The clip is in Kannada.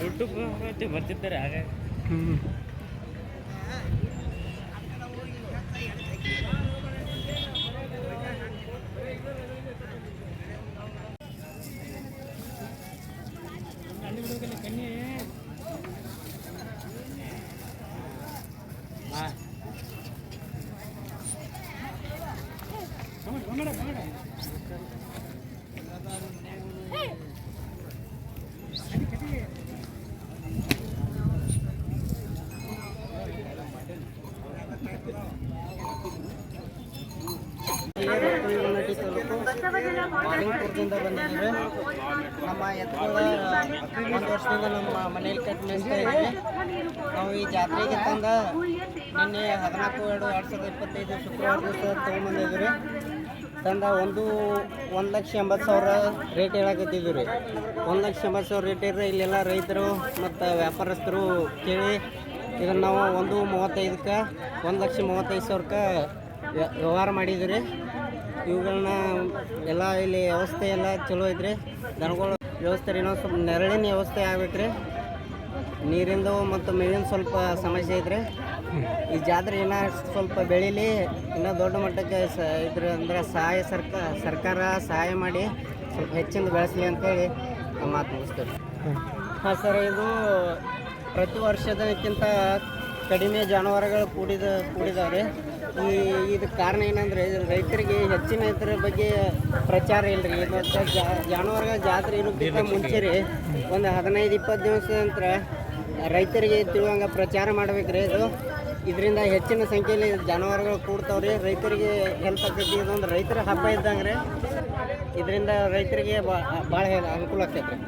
ಯೂಟ್ಯೂಬ್ ಬರ್ತಿದ್ದಾರೆ ಆಗ ಮಾಲಿಂಗಪುರದಿಂದ ಬಂದಿದ್ದೀವಿ. ನಮ್ಮ ಎತ್ತುಗಳ ಒಂದು ವರ್ಷದಿಂದ ನಮ್ಮ ಮನೆಯಲ್ಲಿ ಕಟ್ಟಿ ಮೇಯಿಸ್ತಾ ಇದ್ದೀವಿ. ನಾವು ಈ ಜಾತ್ರೆಗೆ ತಂದ ನಿನ್ನೆ 14/2/2025 ಶುಕ್ರವಾರ ದಿವಸ ತೊಗೊಂಬಂದಿದ್ದೀವಿ. ತಂದ 1,80,000 ರೇಟ್ ಹೇಳಕತ್ತಿದ್ದೀವಿ ರೀ. 1,80,000 ರೇಟ್ ಇದ್ರೆ ಇಲ್ಲೆಲ್ಲ ರೈತರು ಮತ್ತು ವ್ಯಾಪಾರಸ್ಥರು ಕೇಳಿ ಇದನ್ನು ನಾವು 1,35,000ಕ್ಕೆ 1,35,000ಕ್ಕೆ ವ್ಯವಹಾರ ಮಾಡಿದ್ವಿ ರೀ. ಇವುಗಳನ್ನ ಎಲ್ಲ ಇಲ್ಲಿ ವ್ಯವಸ್ಥೆ ಎಲ್ಲ ಚಲೋ ಐತ್ರಿ. ದನಗಳ ವ್ಯವಸ್ಥೆ ರೀ, ಇನ್ನೊಂದು ಸ್ವಲ್ಪ ನೆರಳಿನ ವ್ಯವಸ್ಥೆ ಆಗ್ಬೇಕ್ರಿ. ನೀರಿಂದು ಮತ್ತು ಮೇವಿನ ಸ್ವಲ್ಪ ಸಮಸ್ಯೆ ಐತ್ರಿ. ಈ ಜಾತ್ರೆ ಇನ್ನೂ ಸ್ವಲ್ಪ ಬೆಳೀಲಿ, ಇನ್ನೂ ದೊಡ್ಡ ಮಟ್ಟಕ್ಕೆ ಅಂದ್ರೆ ಸರ್ಕಾರ ಸಹಾಯ ಮಾಡಿ ಸ್ವಲ್ಪ ಹೆಚ್ಚಿನ ಬೆಳೆಸಲಿ ಅಂತೇಳಿ ನಮ್ಮ ಮಾತು ಮುಗಿಸ್ತೇವೆ. ಹಾಂ ಸರ್, ಇದು ಪ್ರತಿ ವರ್ಷದಕ್ಕಿಂತ ಕಡಿಮೆ ಜಾನುವಾರುಗಳು ಕೂಡಿದಾವೆ. ಇದಕ್ಕೆ ಕಾರಣ ಏನಂದರೆ ರೈತರಿಗೆ ಹೆಚ್ಚಿನ ಇದರ ಬಗ್ಗೆ ಪ್ರಚಾರ ಇಲ್ಲರಿ. ಮತ್ತು ಜಾನುವಾರುಗಳ ಜಾತ್ರೆ ಇರೋದಕ್ಕಿಂತ ಮುಂಚೆ ರೀ ಒಂದು 15-20 ದಿವಸ ನಂತರ ರೈತರಿಗೆ ತಿಳುವಂಗೆ ಪ್ರಚಾರ ಮಾಡ್ಬೇಕ್ರಿ. ಇದರಿಂದ ಹೆಚ್ಚಿನ ಸಂಖ್ಯೆಯಲ್ಲಿ ಜಾನುವಾರುಗಳು ಕೂಡ್ತಾವ್ರಿ. ರೈತರಿಗೆ ಹೆಲ್ಪ್ ಆಗ್ತೈತಿ. ಇದೊಂದು ರೈತರ ಹಬ್ಬ ಇದ್ದಂಗೆ ರೀ. ಇದರಿಂದ ರೈತರಿಗೆ ಭಾಳ ಅನುಕೂಲ ಆಗ್ತೈತೆ ರೀ.